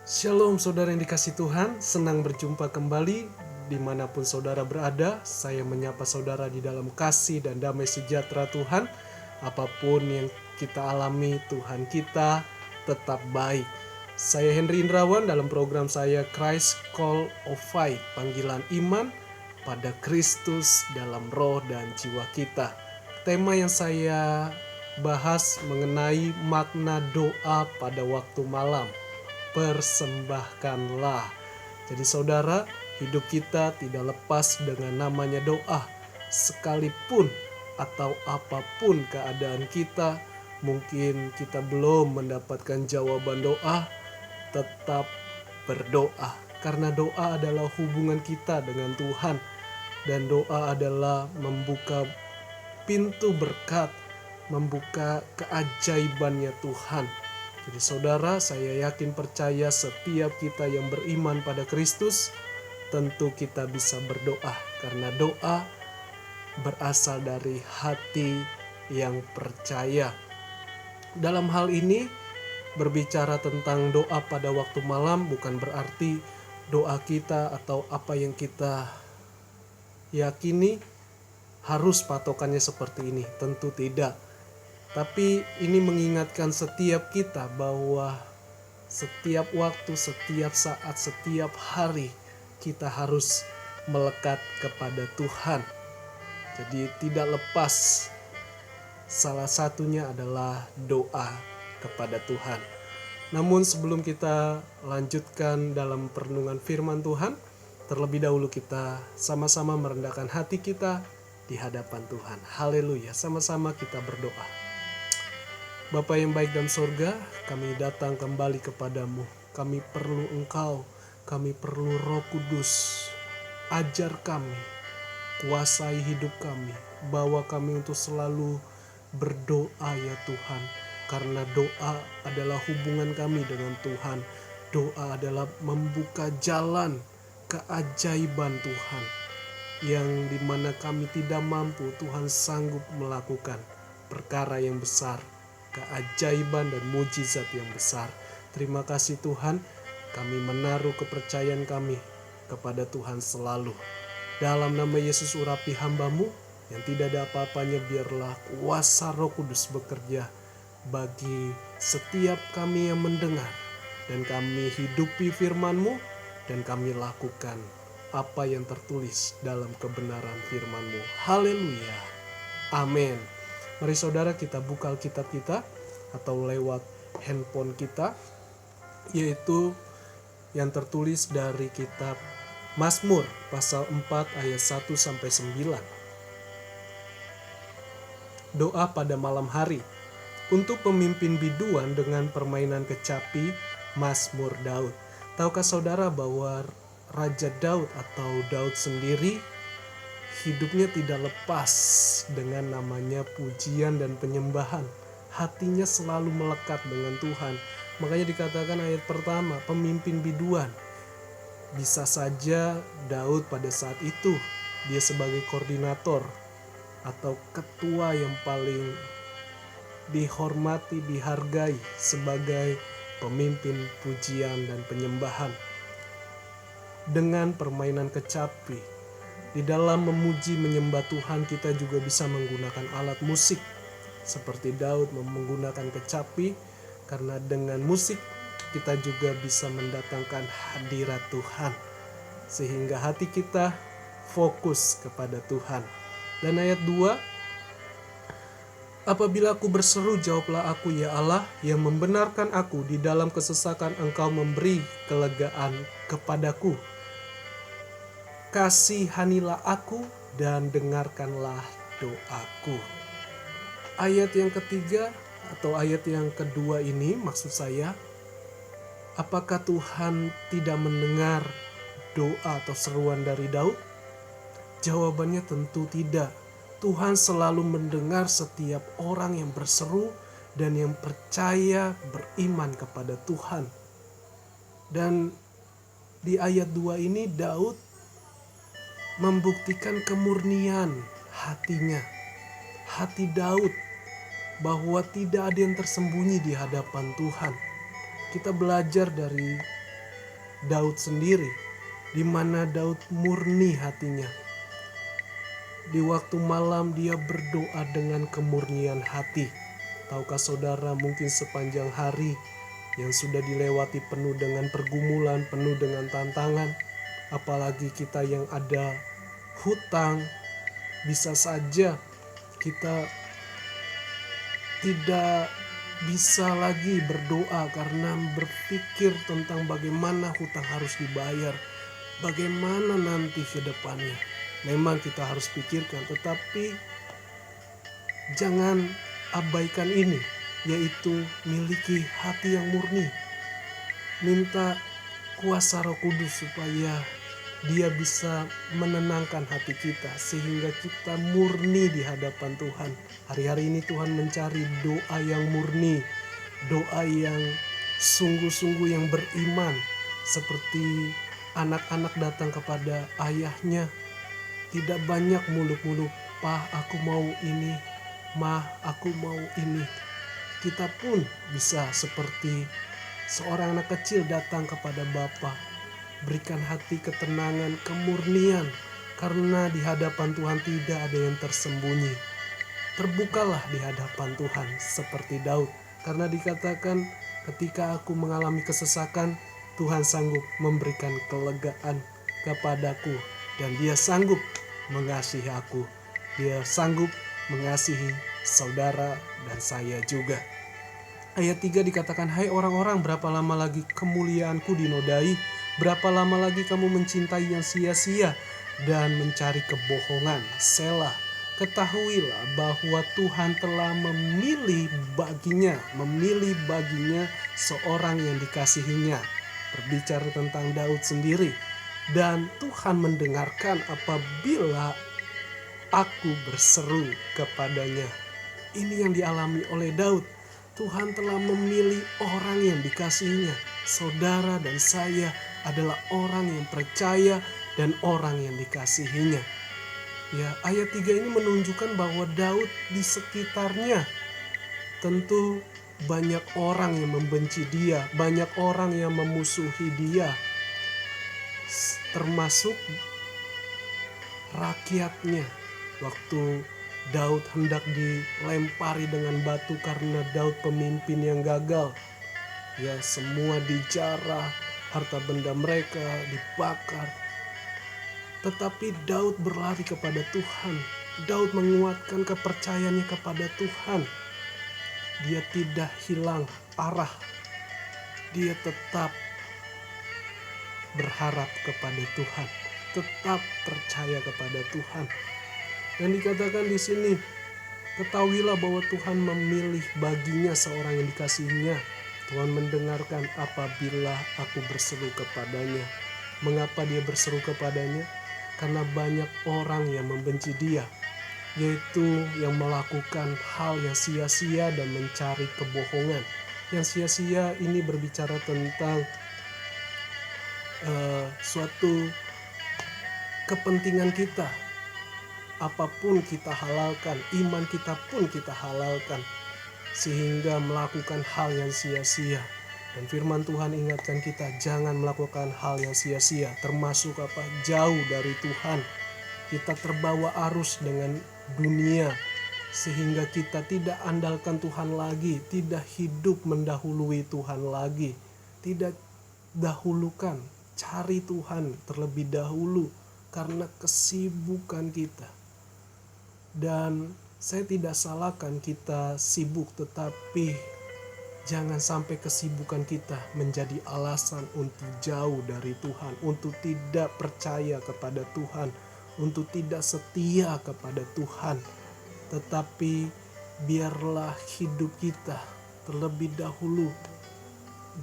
Shalom saudara yang dikasih Tuhan, senang berjumpa kembali dimanapun saudara berada. Saya menyapa saudara di dalam kasih dan damai sejahtera Tuhan. Apapun yang kita alami, Tuhan kita tetap baik. Saya Henry Indrawan dalam program saya Christ Call of Faith, panggilan iman pada Kristus dalam roh dan jiwa kita. Tema yang saya bahas mengenai makna doa pada waktu malam. Persembahkanlah. Jadi saudara, hidup kita tidak lepas dengan namanya doa. Sekalipun atau apapun keadaan kita, mungkin kita belum mendapatkan jawaban doa, tetap berdoa. Karena doa adalah hubungan kita dengan Tuhan. Dan doa adalah membuka pintu berkat, membuka keajaibannya Tuhan. Jadi saudara, saya yakin percaya setiap kita yang beriman pada Kristus, tentu kita bisa berdoa. Karena doa berasal dari hati yang percaya. Dalam hal ini, berbicara tentang doa pada waktu malam bukan berarti doa kita atau apa yang kita yakini harus patokannya seperti ini. Tentu tidak. Tapi ini mengingatkan setiap kita bahwa setiap waktu, setiap saat, setiap hari kita harus melekat kepada Tuhan. Jadi tidak lepas, salah satunya adalah doa kepada Tuhan. Namun sebelum kita lanjutkan dalam perenungan firman Tuhan, terlebih dahulu kita sama-sama merendahkan hati kita di hadapan Tuhan. Haleluya, sama-sama kita berdoa. Bapa yang baik dan sorga, kami datang kembali kepadamu. Kami perlu Engkau, kami perlu Roh Kudus. Ajar kami, kuasai hidup kami, bawa kami untuk selalu berdoa ya Tuhan. Karena doa adalah hubungan kami dengan Tuhan. Doa adalah membuka jalan keajaiban Tuhan. Yang dimana kami tidak mampu, Tuhan sanggup melakukan perkara yang besar, keajaiban dan mujizat yang besar. Terima kasih Tuhan, kami menaruh kepercayaan kami kepada Tuhan selalu. Dalam nama Yesus urapi hamba-Mu yang tidak ada apa-apanya, biarlah kuasa Roh Kudus bekerja bagi setiap kami yang mendengar. Dan kami hidupi firman-Mu dan kami lakukan apa yang tertulis dalam kebenaran firman-Mu. Haleluya. Amin. Mari saudara kita buka Alkitab kita atau lewat handphone kita, yaitu yang tertulis dari kitab Mazmur pasal 4 ayat 1-9. Doa pada malam hari. Untuk pemimpin biduan dengan permainan kecapi, Mazmur Daud. Tahukah saudara bahwa Raja Daud atau Daud sendiri hidupnya tidak lepas dengan namanya pujian dan penyembahan. Hatinya selalu melekat dengan Tuhan. Makanya dikatakan ayat pertama, pemimpin biduan. Bisa saja Daud pada saat itu, dia sebagai koordinator atau ketua yang paling dihormati, dihargai sebagai pemimpin pujian dan penyembahan. Dengan permainan kecapi, di dalam memuji menyembah Tuhan kita juga bisa menggunakan alat musik seperti Daud menggunakan kecapi, karena dengan musik kita juga bisa mendatangkan hadirat Tuhan sehingga hati kita fokus kepada Tuhan. Dan ayat 2, apabila aku berseru, jawablah aku ya Allah yang membenarkan aku, di dalam kesesakan Engkau memberi kelegaan kepadaku. Kasihanilah aku dan dengarkanlah doaku. Ayat yang ketiga atau ayat yang kedua ini maksud saya, apakah Tuhan tidak mendengar doa atau seruan dari Daud? Jawabannya tentu tidak. Tuhan selalu mendengar setiap orang yang berseru dan yang percaya beriman kepada Tuhan. Dan di ayat 2 ini Daud membuktikan kemurnian hatinya, hati Daud, bahwa tidak ada yang tersembunyi di hadapan Tuhan. Kita belajar dari Daud sendiri, di mana Daud murni hatinya. Di waktu malam dia berdoa dengan kemurnian hati. Tahukah saudara, mungkin sepanjang hari yang sudah dilewati penuh dengan pergumulan, penuh dengan tantangan, apalagi kita yang ada hutang, bisa saja kita tidak bisa lagi berdoa karena berpikir tentang bagaimana hutang harus dibayar, bagaimana nanti ke depannya. Memang kita harus pikirkan, tetapi jangan abaikan ini, yaitu miliki hati yang murni. Minta kuasa Roh Kudus supaya Dia bisa menenangkan hati kita sehingga kita murni di hadapan Tuhan. Hari-hari ini Tuhan mencari doa yang murni, doa yang sungguh-sungguh yang beriman, seperti anak-anak datang kepada ayahnya, tidak banyak muluk-muluk, "Pah, aku mau ini, Mah, aku mau ini." Kita pun bisa seperti seorang anak kecil datang kepada Bapa. Berikan hati ketenangan, kemurnian, karena di hadapan Tuhan tidak ada yang tersembunyi. Terbukalah di hadapan Tuhan seperti Daud, karena dikatakan ketika aku mengalami kesesakan, Tuhan sanggup memberikan kelegaan kepadaku, dan Dia sanggup mengasihi aku. Dia sanggup mengasihi saudara dan saya juga. Ayat 3 dikatakan, "Hai orang-orang, berapa lama lagi kemuliaanku dinodai? Berapa lama lagi kamu mencintai yang sia-sia dan mencari kebohongan? Selah, ketahuilah bahwa Tuhan telah memilih baginya seorang yang dikasihinya." Berbicara tentang Daud sendiri. "Dan Tuhan mendengarkan apabila aku berseru kepadanya." Ini yang dialami oleh Daud. Tuhan telah memilih orang yang dikasihinya. Saudara dan saya adalah orang yang percaya dan orang yang dikasihinya. Ya, ayat 3 ini menunjukkan bahwa Daud di sekitarnya tentu banyak orang yang membenci dia, banyak orang yang memusuhi dia, termasuk rakyatnya. Waktu Daud hendak dilempari dengan batu karena Daud pemimpin yang gagal, ya, semua dijarah, harta benda mereka dibakar. Tetapi Daud berlari kepada Tuhan. Daud menguatkan kepercayaannya kepada Tuhan. Dia tidak hilang arah. Dia tetap berharap kepada Tuhan, tetap percaya kepada Tuhan. Dan dikatakan di sini, "Ketahuilah bahwa Tuhan memilih baginya seorang yang dikasihinya. Tuhan mendengarkan apabila aku berseru kepadanya." Mengapa dia berseru kepadanya? Karena banyak orang yang membenci dia, yaitu yang melakukan hal yang sia-sia dan mencari kebohongan. Yang sia-sia ini berbicara tentang suatu kepentingan kita. Apapun kita halalkan, iman kita pun kita halalkan, sehingga melakukan hal yang sia-sia. Dan firman Tuhan ingatkan kita jangan melakukan hal yang sia-sia, termasuk jauh dari Tuhan. Kita terbawa arus dengan dunia, sehingga kita tidak andalkan Tuhan lagi, tidak hidup mendahului Tuhan lagi, tidak dahulukan, cari Tuhan terlebih dahulu karena kesibukan kita. Dan saya tidak salahkan kita sibuk, tetapi jangan sampai kesibukan kita menjadi alasan untuk jauh dari Tuhan, untuk tidak percaya kepada Tuhan, untuk tidak setia kepada Tuhan. Tetapi biarlah hidup kita terlebih dahulu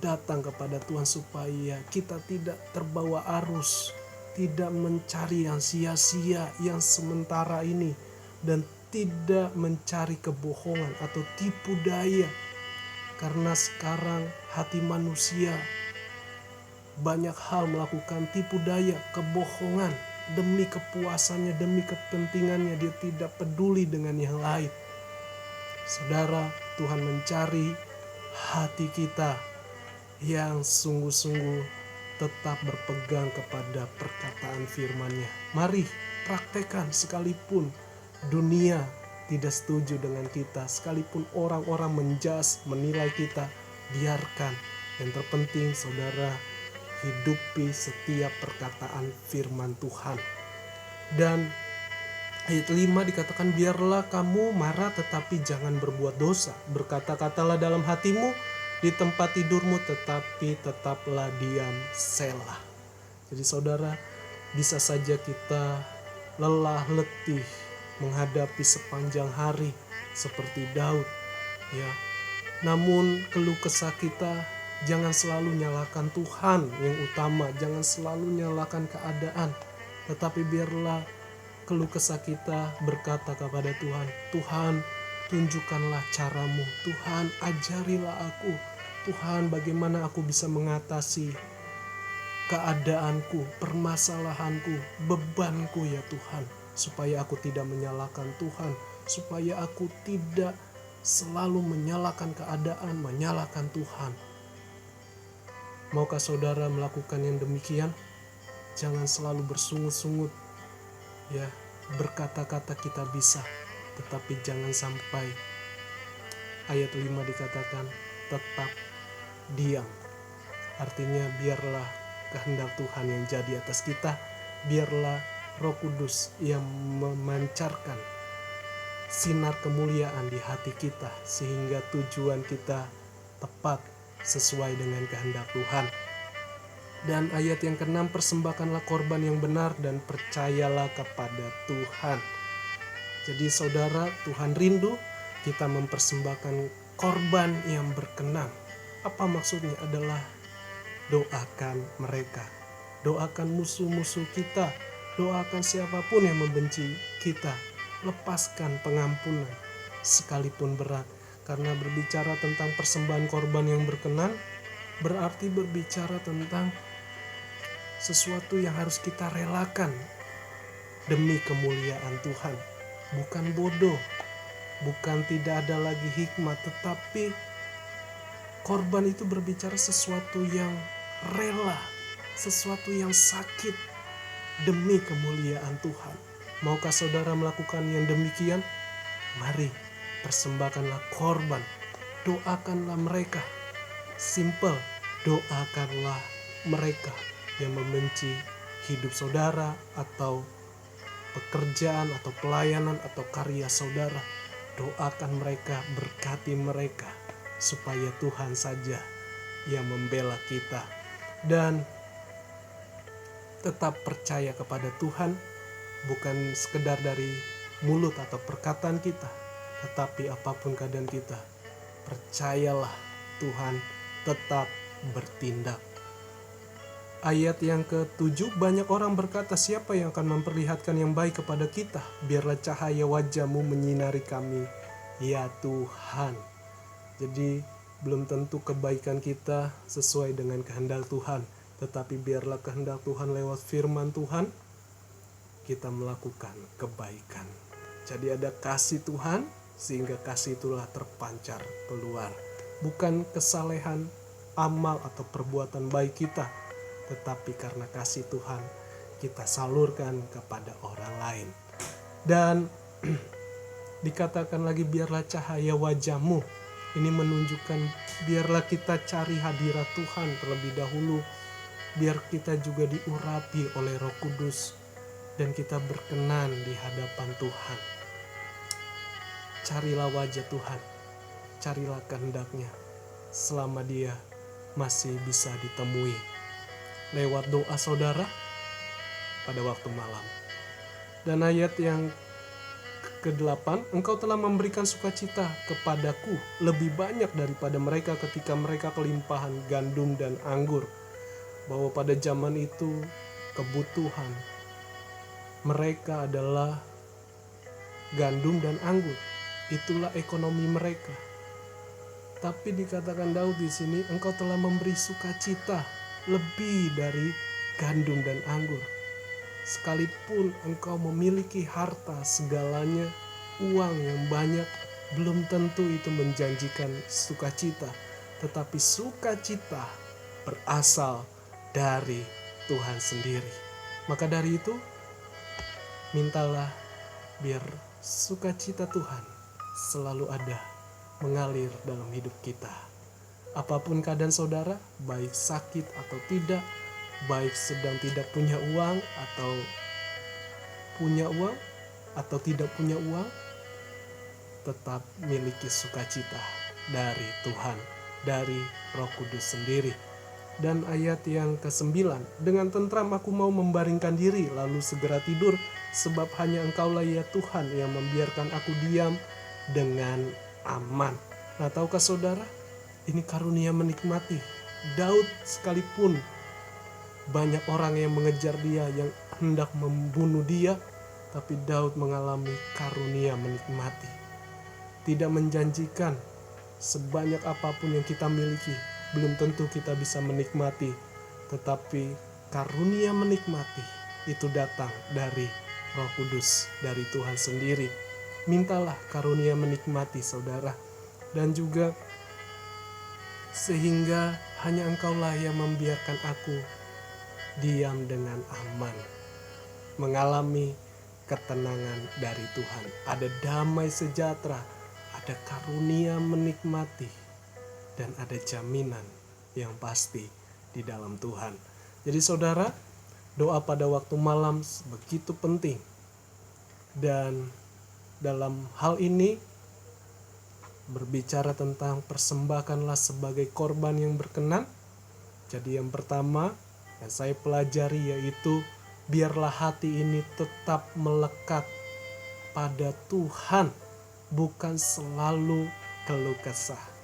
datang kepada Tuhan supaya kita tidak terbawa arus, tidak mencari yang sia-sia, yang sementara ini, dan tidak mencari kebohongan atau tipu daya. Karena sekarang hati manusia banyak hal melakukan tipu daya, kebohongan, demi kepuasannya, demi kepentingannya. Dia tidak peduli dengan yang lain. Saudara, Tuhan mencari hati kita yang sungguh-sungguh tetap berpegang kepada perkataan firman-Nya. Mari praktekkan sekalipun dunia tidak setuju dengan kita, sekalipun orang-orang menjas, menilai kita, biarkan. Yang terpenting saudara hidupi setiap perkataan firman Tuhan. Dan ayat 5 dikatakan, biarlah kamu marah tetapi jangan berbuat dosa. Berkata-katalah dalam hatimu di tempat tidurmu, tetapi tetaplah diam, selah. Jadi saudara, bisa saja kita lelah letih menghadapi sepanjang hari seperti Daud, ya. Namun keluh kesah kita jangan selalu nyalakan Tuhan yang utama, jangan selalu nyalakan keadaan, tetapi biarlah keluh kesah kita berkata kepada Tuhan, Tuhan tunjukkanlah caramu, Tuhan ajarilah aku, Tuhan bagaimana aku bisa mengatasi keadaanku, permasalahanku, bebanku ya Tuhan, supaya aku tidak menyalahkan Tuhan, supaya aku tidak selalu menyalahkan keadaan, menyalahkan Tuhan. Maukah saudara melakukan yang demikian? Jangan selalu bersungut-sungut, ya, berkata-kata kita bisa, tetapi jangan sampai ayat 5 dikatakan tetap diam. Artinya biarlah kehendak Tuhan yang jadi atas kita, biarlah Roh Kudus yang memancarkan sinar kemuliaan di hati kita, sehingga tujuan kita tepat sesuai dengan kehendak Tuhan. Dan ayat yang ke-6, persembahkanlah korban yang benar dan percayalah kepada Tuhan. Jadi saudara, Tuhan rindu kita mempersembahkan korban yang berkenan. Apa maksudnya? Adalah doakan mereka, doakan musuh-musuh kita, doakan siapapun yang membenci kita, lepaskan pengampunan sekalipun berat. Karena berbicara tentang persembahan korban yang berkenan berarti berbicara tentang sesuatu yang harus kita relakan demi kemuliaan Tuhan. Bukan bodoh, bukan tidak ada lagi hikmat, tetapi korban itu berbicara sesuatu yang rela, sesuatu yang sakit demi kemuliaan Tuhan. Maukah saudara melakukan yang demikian? Mari persembahkanlah korban, doakanlah mereka. Simple, doakanlah mereka yang membenci hidup saudara atau pekerjaan atau pelayanan atau karya saudara. Doakan mereka, berkati mereka, supaya Tuhan saja yang membela kita. Dan tetap percaya kepada Tuhan, bukan sekedar dari mulut atau perkataan kita, tetapi apapun keadaan kita, percayalah Tuhan tetap bertindak. Ayat yang ke-7, banyak orang berkata, siapa yang akan memperlihatkan yang baik kepada kita? Biarlah cahaya wajah-Mu menyinari kami, ya Tuhan. Jadi belum tentu kebaikan kita sesuai dengan kehendak Tuhan, tetapi biarlah kehendak Tuhan lewat firman Tuhan, kita melakukan kebaikan. Jadi ada kasih Tuhan, sehingga kasih itulah terpancar keluar. Bukan kesalehan, amal atau perbuatan baik kita, tetapi karena kasih Tuhan kita salurkan kepada orang lain. Dan dikatakan lagi, biarlah cahaya wajah-Mu. Ini menunjukkan biarlah kita cari hadirat Tuhan terlebih dahulu, biar kita juga diurapi oleh Roh Kudus dan kita berkenan di hadapan Tuhan. Carilah wajah Tuhan, carilah kehendak-Nya selama Dia masih bisa ditemui lewat doa saudara pada waktu malam. Dan ayat yang ke-8, Engkau telah memberikan sukacita kepadaku lebih banyak daripada mereka ketika mereka kelimpahan gandum dan anggur. Bahwa pada zaman itu kebutuhan mereka adalah gandum dan anggur. Itulah ekonomi mereka. Tapi dikatakan Daud di sini, Engkau telah memberi sukacita lebih dari gandum dan anggur. Sekalipun engkau memiliki harta segalanya, uang yang banyak, belum tentu itu menjanjikan sukacita. Tetapi sukacita berasal dari Tuhan sendiri. Maka dari itu, mintalah biar sukacita Tuhan selalu ada mengalir dalam hidup kita. Apapun keadaan saudara, baik sakit atau tidak, baik sedang tidak punya uang atau punya uang atau tidak punya uang, tetap miliki sukacita dari Tuhan, dari Roh Kudus sendiri. Dan ayat yang ke-9, dengan tentram aku mau membaringkan diri, lalu segera tidur, sebab hanya Engkaulah ya Tuhan yang membiarkan aku diam dengan aman. Nah, tahukah saudara, ini karunia menikmati. Daud sekalipun banyak orang yang mengejar dia, yang hendak membunuh dia, tapi Daud mengalami karunia menikmati. Tidak menjanjikan sebanyak apapun yang kita miliki, belum tentu kita bisa menikmati, tetapi karunia menikmati itu datang dari Roh Kudus, dari Tuhan sendiri. Mintalah karunia menikmati saudara, dan juga sehingga hanya Engkaulah yang membiarkan aku diam dengan aman, mengalami ketenangan dari Tuhan. Ada damai sejahtera, ada karunia menikmati, dan ada jaminan yang pasti di dalam Tuhan. Jadi saudara, doa pada waktu malam begitu penting. Dan dalam hal ini berbicara tentang persembahkanlah sebagai korban yang berkenan. Jadi yang pertama yang saya pelajari yaitu biarlah hati ini tetap melekat pada Tuhan, bukan selalu keluh kesah.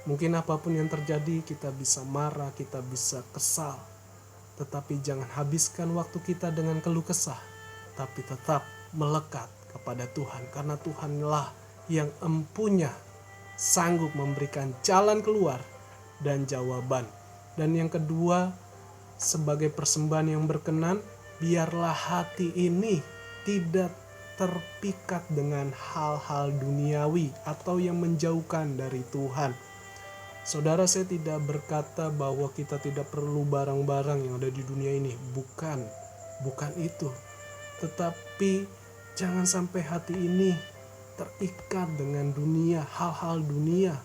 Mungkin apapun yang terjadi kita bisa marah, kita bisa kesal, tetapi jangan habiskan waktu kita dengan keluh kesah, tapi tetap melekat kepada Tuhan, karena Tuhanlah yang empunya sanggup memberikan jalan keluar dan jawaban. Dan yang kedua, sebagai persembahan yang berkenan, biarlah hati ini tidak terpikat dengan hal-hal duniawi atau yang menjauhkan dari Tuhan. Saudara, saya tidak berkata bahwa kita tidak perlu barang-barang yang ada di dunia ini. Bukan itu. Tetapi jangan sampai hati ini terikat dengan dunia, hal-hal dunia,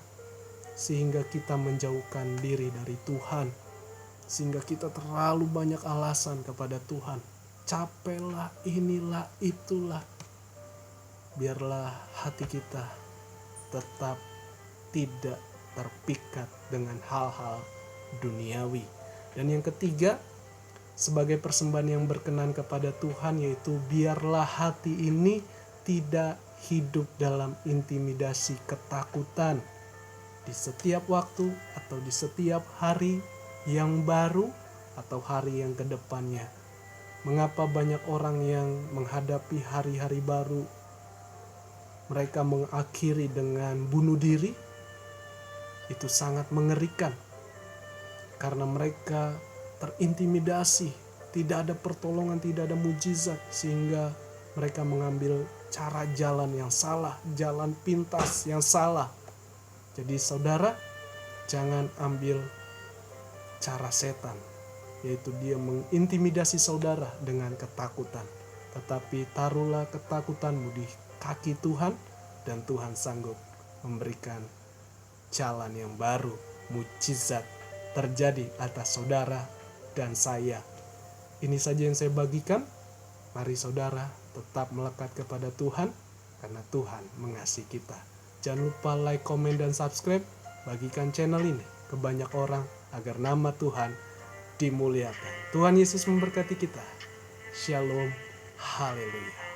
sehingga kita menjauhkan diri dari Tuhan, sehingga kita terlalu banyak alasan kepada Tuhan. Capeklah, inilah, itulah. Biarlah hati kita tetap tidak terpikat dengan hal-hal duniawi. Dan yang ketiga, sebagai persembahan yang berkenan kepada Tuhan, yaitu biarlah hati ini tidak hidup dalam intimidasi ketakutan di setiap waktu atau di setiap hari yang baru atau hari yang kedepannya. Mengapa banyak orang yang menghadapi hari-hari baru, mereka mengakhiri dengan bunuh diri? Itu sangat mengerikan, karena mereka terintimidasi, tidak ada pertolongan, tidak ada mujizat, sehingga mereka mengambil cara jalan yang salah, jalan pintas yang salah. Jadi saudara, jangan ambil cara setan, yaitu dia mengintimidasi saudara dengan ketakutan. Tetapi taruhlah ketakutanmu di kaki Tuhan, dan Tuhan sanggup memberikan jalan yang baru, mujizat terjadi atas saudara dan saya. Ini saja yang saya bagikan. Mari saudara tetap melekat kepada Tuhan, karena Tuhan mengasihi kita. Jangan lupa like, komen, dan subscribe. Bagikan channel ini ke banyak orang agar nama Tuhan dimuliakan. Tuhan Yesus memberkati kita. Shalom. Haleluya.